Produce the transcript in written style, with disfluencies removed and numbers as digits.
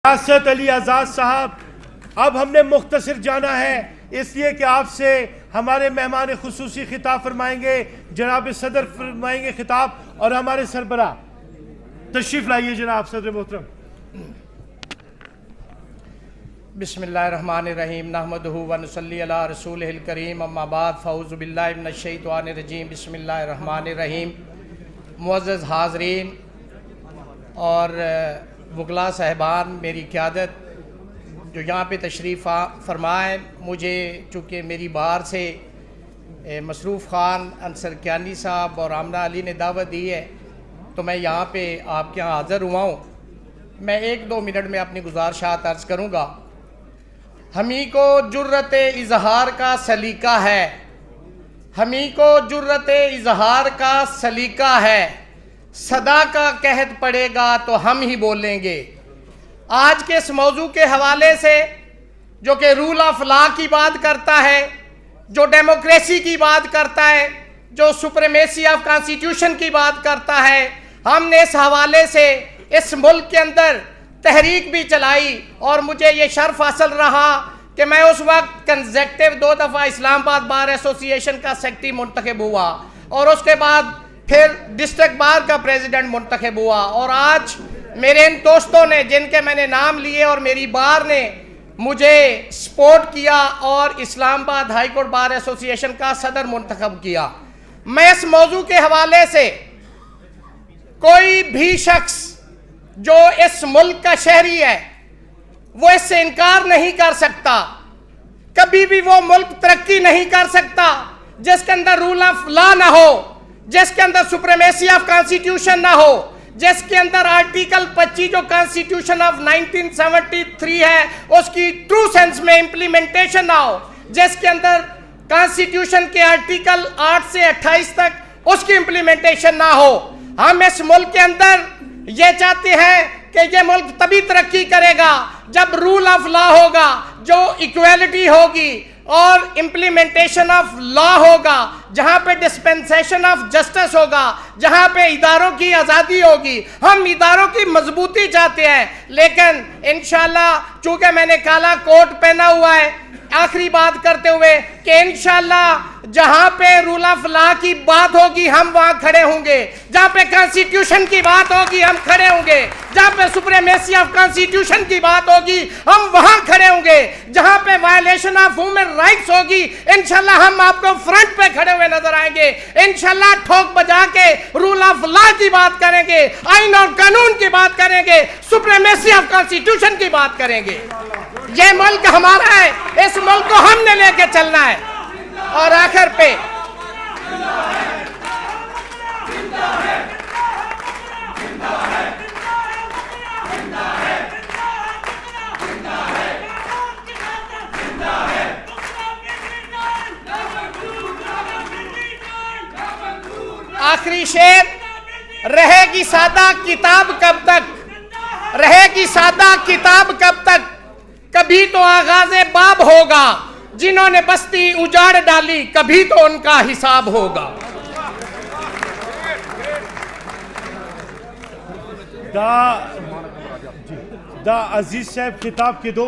रियासत अली आज़ाद साहब, अब हमने मुख्तसर जाना है, इसलिए कि आपसे हमारे मेहमान खुसूसी खिताब फरमाएंगे, जनाब सदर फरमाएंगे खिताब, और हमारे सरबरा तशरीफ़ लाइए जनाब सदर मोहतरम। बिस्मिल्लाहिर्रहमानिर्रहीम नहमदुहु व नसल्ली अला रसूलिहिल करीम अम्मा बाद फ़ऊज़ु बिल्लाहि मिनश शैतानिर रजीम बिस्मिल्लाहिर्रहमानिर्रहीम। मुअज़्ज़ज़ हाज़रीन और वकला साहिबान, मेरी क़यादत जो यहाँ पे तशरीफ़ फरमाए, मुझे चूँकि मेरी बाहर से मसरूफ़ ख़ान अंसर कियानी साहब और आमना अली ने दावत दी है, तो मैं यहाँ पे आपके यहाँ हाज़िर हुआ हूँ। मैं 1-2 मिनट में अपनी गुज़ारिशात अर्ज़ करूँगा। हमी को जुर्रत इजहार का सलीका है, हमी को जुर्रत इजहार का सलीका है, सदा का कहत पड़ेगा तो हम ही बोलेंगे। आज के इस मौजू के हवाले से जो कि रूल ऑफ लॉ की बात करता है, जो डेमोक्रेसी की बात करता है, जो सुप्रीमेसी ऑफ कॉन्स्टिट्यूशन की बात करता है, हमने इस हवाले से इस मुल्क के अंदर तहरीक भी चलाई और मुझे ये शर्फ हासिल रहा कि मैं उस वक्त कंजेक्टिव 2 दफ़ा इस्लामाबाद बार एसोसिएशन का सेक्रेटरी मुंतखब हुआ और उसके बाद फिर डिस्ट्रिक्ट बार का प्रेसिडेंट मुंतखब हुआ, और आज मेरे इन दोस्तों ने जिनके मैंने नाम लिए और मेरी बार ने मुझे सपोर्ट किया और Islamabad high court bar association का सदर मुंतखब किया। मैं इस मौजू के हवाले से कोई भी शख्स जो इस मुल्क का शहरी है वो इससे इनकार नहीं कर सकता। कभी भी वो मुल्क तरक्की नहीं कर सकता जिसके अंदर रूल ऑफ लॉ ना हो, जिसके अंदर सुप्रीमेसी ऑफ कॉन्स्टिट्यूशन ना हो, जिसके अंदर आर्टिकल 25 जो कॉन्स्टिट्यूशन ऑफ 1973 है उसकी ट्रू सेंस में इंप्लीमेंटेशन ना हो, जिसके अंदर कॉन्स्टिट्यूशन के आर्टिकल 8 से 28 तक उसकी इंप्लीमेंटेशन ना हो। हम इस मुल्क के अंदर ये चाहते हैं कि ये मुल्क तभी तरक्की करेगा जब रूल ऑफ लॉ होगा, जो इक्वालिटी होगी और इम्प्लीमेंटेशन ऑफ लॉ होगा, जहां पे डिस्पेंसेशन ऑफ जस्टिस होगा, जहां पे इदारों की आज़ादी होगी। हम इदारों की मजबूती चाहते हैं, लेकिन इंशाल्लाह चूंकि मैंने काला कोट पहना हुआ है, आखिरी बात करते हुए कि इंशाल्लाह जहां पे रूल ऑफ लॉ की बात होगी हम वहां खड़े होंगे, जहां पे कॉन्स्टिट्यूशन की बात होगी हम खड़े होंगे, जहां पे सुप्रीमेसी ऑफ कॉन्स्टिट्यूशन की बात होगी हम वहां खड़े होंगे, जहां पे वायलेशन ऑफ ह्यूमन राइट्स होगी इंशाल्लाह हम आपको फ्रंट पे खड़े हुए नजर आएंगे। इंशाल्लाह ठोक बजा के रूल ऑफ लॉ की बात करेंगे, आइन और कानून की बात करेंगे, सुप्रीमेसी ऑफ कॉन्स्टिट्यूशन की बात करेंगे। ये मुल्क हमारा है, इस मुल्क को हमने लेके चलना है। और आखिर पे आखिरी शेर, रहेगी सादा किताब कब तक, रहेगी सादा किताब कब तक, कभी तो आगाज़े बाब होगा, जिन्होंने बस्ती उजाड़ डाली कभी तो उनका हिसाब होगा। दा अजीज साहब खिताब के दो